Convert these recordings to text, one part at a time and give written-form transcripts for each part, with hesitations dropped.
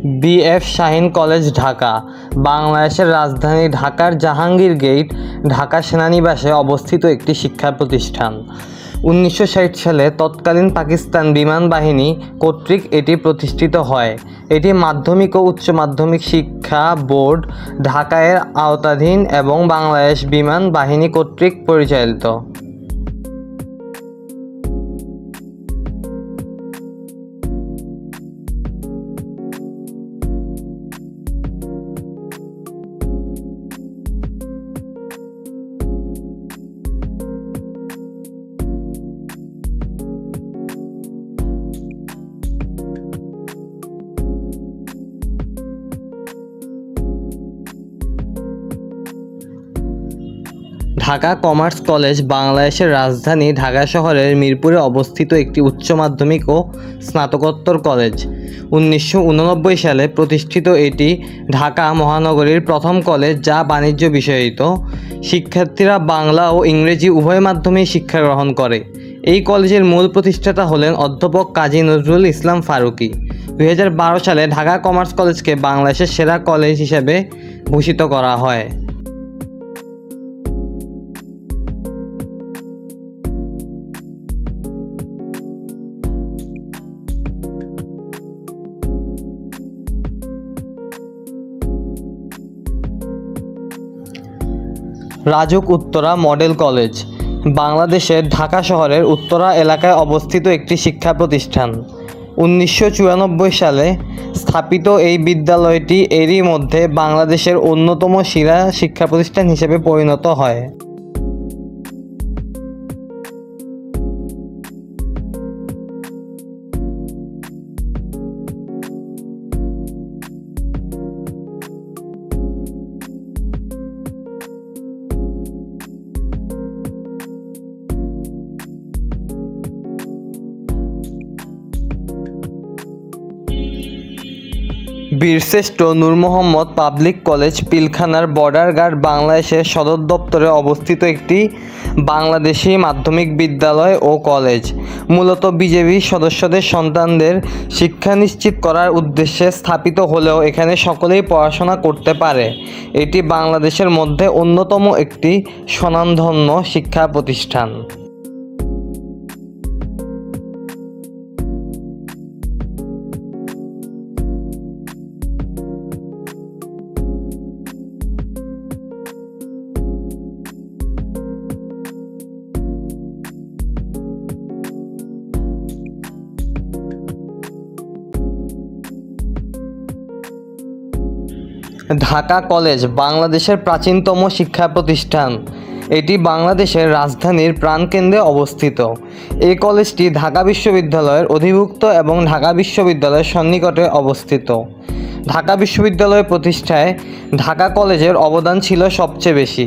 BF. Shaheen college Dhaka বাংলাদেশের রাজধানী ঢাকার জাহাঙ্গীর গেট, ঢাকা সেনানিবাসে অবস্থিত একটি শিক্ষা প্রতিষ্ঠান। 1960 সালে তৎকালীন পাকিস্তান বিমান বাহিনী কর্তৃক এটি প্রতিষ্ঠিত হয়। এটি মাধ্যমিক ও উচ্চ মাধ্যমিক শিক্ষা বোর্ড, ঢাকা এর আওতাধীন এবং বাংলাদেশ বিমান বাহিনী কর্তৃক পরিচালিত। ঢাকা কমার্স কলেজ বাংলাদেশের রাজধানী ঢাকা শহরের মিরপুরে অবস্থিত একটি উচ্চ মাধ্যমিক ও স্নাতকোত্তর কলেজ। 1989 সালে প্রতিষ্ঠিত এটি ঢাকা মহানগরীর প্রথম কলেজ যা বাণিজ্য বিষয়িত। শিক্ষার্থীরা বাংলা ও ইংরেজি উভয় মাধ্যমেই শিক্ষা গ্রহণ করে। এই কলেজের মূল প্রতিষ্ঠাতা হলেন অধ্যাপক কাজী নজরুল ইসলাম ফারুকী। 2012 সালে ঢাকা কমার্স কলেজকে বাংলাদেশের সেরা কলেজ হিসেবে ভূষিত করা হয়। রাজুক উত্তরা মডেল কলেজ বাংলাদেশের ঢাকা শহরের উত্তরা এলাকায় অবস্থিত একটি শিক্ষা প্রতিষ্ঠান। 1994 সালে স্থাপিত এই বিদ্যালয়টি এরই মধ্যে বাংলাদেশের অন্যতম সেরা শিক্ষা প্রতিষ্ঠান হিসেবে পরিণত হয়। বীরশ্রেষ্ঠ নূর মোহাম্মদ পাবলিক কলেজ পিলখানার বর্ডার গার্ড বাংলাদেশের সদর দপ্তরে অবস্থিত একটি বাংলাদেশি মাধ্যমিক বিদ্যালয় ও কলেজ। মূলত বিজেপি সদস্যদের সন্তানদের শিক্ষা নিশ্চিত করার উদ্দেশ্যে স্থাপিত হলেও এখানে সকলেই পড়াশোনা করতে পারে। এটি বাংলাদেশের মধ্যে অন্যতম একটি স্বনামধন্য শিক্ষা প্রতিষ্ঠান। ঢাকা কলেজ বাংলাদেশের প্রাচীনতম শিক্ষা প্রতিষ্ঠান। এটি বাংলাদেশের রাজধানীর প্রাণকেন্দ্রে অবস্থিত। এই কলেজটি ঢাকা বিশ্ববিদ্যালয়ের অধিভুক্ত এবং ঢাকা বিশ্ববিদ্যালয়ের সন্নিকটে অবস্থিত। ঢাকা বিশ্ববিদ্যালয় প্রতিষ্ঠায় ঢাকা কলেজের অবদান ছিল সবচেয়ে বেশি।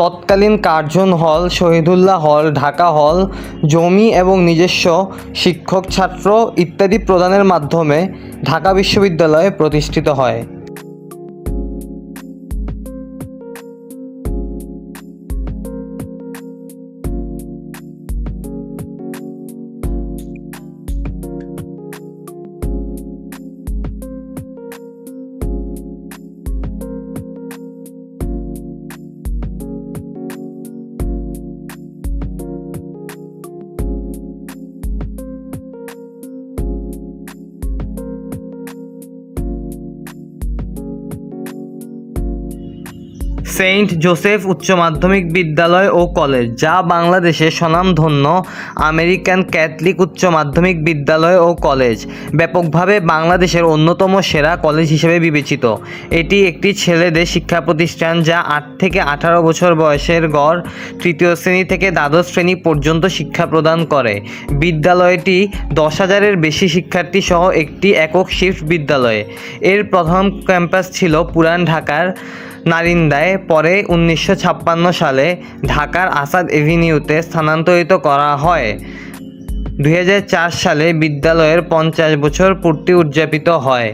তৎকালীন কার্জন হল, শহীদুল্লাহ হল, ঢাকা হল, জমি এবং নিজস্ব শিক্ষক ছাত্র ইত্যাদি প্রদানের মাধ্যমে ঢাকা বিশ্ববিদ্যালয় প্রতিষ্ঠিত হয়। সেন্ট জোসেফ উচ্চ মাধ্যমিক বিদ্যালয় ও কলেজ যা বাংলাদেশের স্বনামধন্য আমেরিকান ক্যাথলিক উচ্চ মাধ্যমিক বিদ্যালয় ও কলেজ, ব্যাপকভাবে বাংলাদেশের অন্যতম সেরা কলেজ হিসেবে বিবেচিত। এটি একটি ছেলেদের শিক্ষা প্রতিষ্ঠান যা 8 থেকে 18 বছর বয়সের গড় তৃতীয় শ্রেণী থেকে দ্বাদশ শ্রেণী পর্যন্ত শিক্ষা প্রদান করে। বিদ্যালয়টি 10,000-এর বেশি শিক্ষার্থী সহ একটি একক শিফট বিদ্যালয়। এর প্রথম ক্যাম্পাস ছিল পুরান ঢাকার নারিন্দায়, পরে 1956 সালে ঢাকার আসাদ এভিনিউতে স্থানান্তরিত করা হয়। 2004 সালে বিদ্যালয়ের 50 বছর পূর্তি উদযাপিত হয়।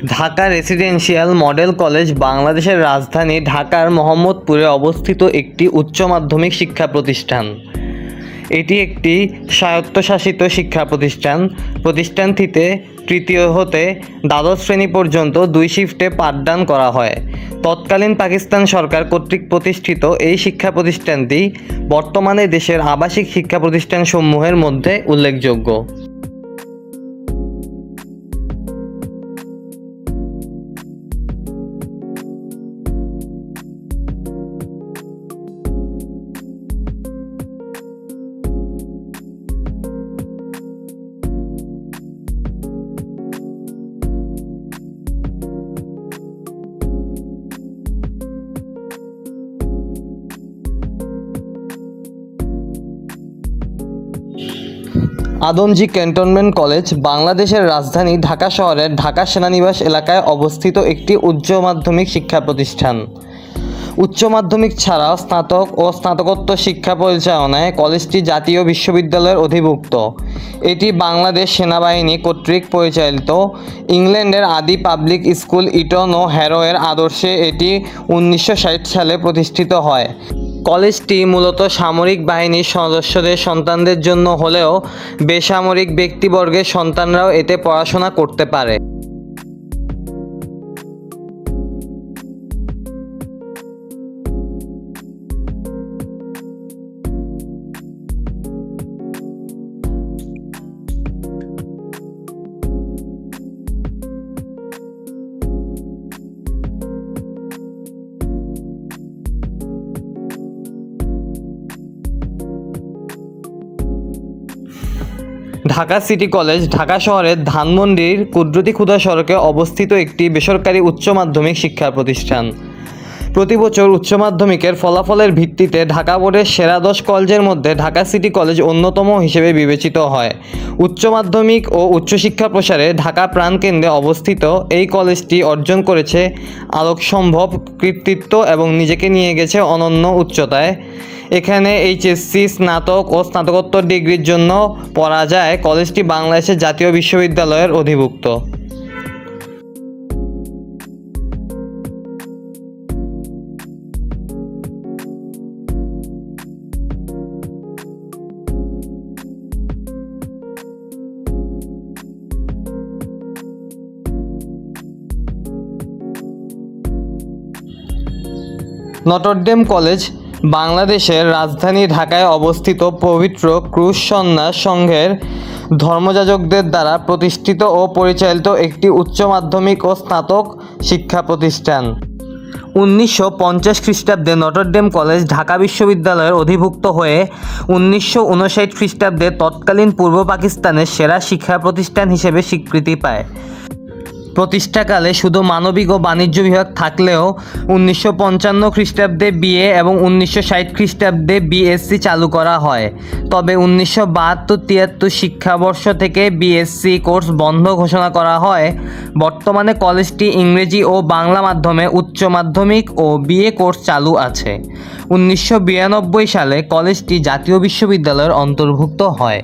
ঢাকা রেসিডেন্সিয়াল মডেল কলেজ বাংলাদেশের রাজধানী ঢাকার মোহাম্মদপুরে অবস্থিত একটি উচ্চ মাধ্যমিক শিক্ষা প্রতিষ্ঠান। এটি একটি স্বায়ত্তশাসিত শিক্ষা প্রতিষ্ঠান। প্রতিষ্ঠানটিতে তৃতীয় হতে দ্বাদশ শ্রেণী পর্যন্ত 2 শিফটে পাঠদান করা হয়। তৎকালীন পাকিস্তান সরকার কর্তৃক প্রতিষ্ঠিত এই শিক্ষা প্রতিষ্ঠানটি বর্তমানে দেশের আবাসিক শিক্ষা প্রতিষ্ঠানসমূহের মধ্যে উল্লেখযোগ্য। আদমজী ক্যান্টনমেন্ট কলেজ বাংলাদেশের রাজধানী ঢাকা শহরের ঢাকা সেনানিবাস এলাকায় অবস্থিত একটি উচ্চ মাধ্যমিক শিক্ষা প্রতিষ্ঠান। উচ্চ মাধ্যমিক ছাড়াও স্নাতক ও স্নাতকোত্তর শিক্ষা পরিচালনায় কলেজটি জাতীয় বিশ্ববিদ্যালয়ের অধিভুক্ত। এটি বাংলাদেশ সেনাবাহিনী কর্তৃক পরিচালিত। ইংল্যান্ডের আদি পাবলিক স্কুল ইটন ও হ্যারোয়ের আদর্শে এটি 1960 সালে প্রতিষ্ঠিত হয়। কলেজটি মূলত সামরিক বাহিনীর সদস্যদের সন্তানদের জন্য হলেও বেসামরিক ব্যক্তিবর্গের সন্তানরাও এতে পড়াশোনা করতে পারে। ঢাকা সিটি কলেজ ঢাকা শহরের ধানমন্ডির কুদরতি ক্ষুদা সড়কে অবস্থিত একটি বেসরকারি উচ্চ মাধ্যমিক শিক্ষা প্রতিষ্ঠান। প্রতি বছর উচ্চ মাধ্যমিকের ফলাফলের ভিত্তিতে ঢাকা বোর্ডের সেরা 10 কলেজের মধ্যে ঢাকা সিটি কলেজ অন্যতম হিসেবে বিবেচিত হয়। উচ্চ মাধ্যমিক ও উচ্চশিক্ষা প্রসারে ঢাকা প্রাণকেন্দ্রে অবস্থিত এই কলেজটি অর্জন করেছে আলোকসম্ভব কৃতিত্ব এবং নিজেকে নিয়ে গেছে অনন্য উচ্চতায়। এখানে এইচএসসি, স্নাতক ও স্নাতকোত্তর ডিগ্রির জন্য পড়া যায়। কলেজটি বাংলাদেশের জাতীয় বিশ্ববিদ্যালয়ের অধিভুক্ত। নটরডেম কলেজ বাংলাদেশের রাজধানী ঢাকায় অবস্থিত পবিত্র ক্রুশ সন্ন্যাস সংঘের ধর্মযাজকদের দ্বারা প্রতিষ্ঠিত ও পরিচালিত একটি উচ্চ মাধ্যমিক ও স্নাতক শিক্ষা প্রতিষ্ঠান। 1950 খ্রিস্টাব্দে নটরডেম কলেজ ঢাকা বিশ্ববিদ্যালয়ের অধিভুক্ত হয়ে 1959 খ্রিস্টাব্দে তৎকালীন পূর্ব পাকিস্তানের সেরা শিক্ষা প্রতিষ্ঠান হিসেবে স্বীকৃতি পায়। প্রতিষ্ঠাকালে শুধু মানবিক ও বাণিজ্য বিভাগ থাকলেও 1955 খ্রিস্টাব্দে বিএ এবং 1960 খ্রিস্টাব্দে বিএসসি চালু করা হয়। তবে 1972-73 শিক্ষাবর্ষ থেকে বিএসসি কোর্স বন্ধ ঘোষণা করা হয়। বর্তমানে কলেজটি ইংরেজি ও বাংলা মাধ্যমে উচ্চ মাধ্যমিক ও বিএ কোর্স চালু আছে। 1992 সালে কলেজটি জাতীয় বিশ্ববিদ্যালয়ের অন্তর্ভুক্ত হয়।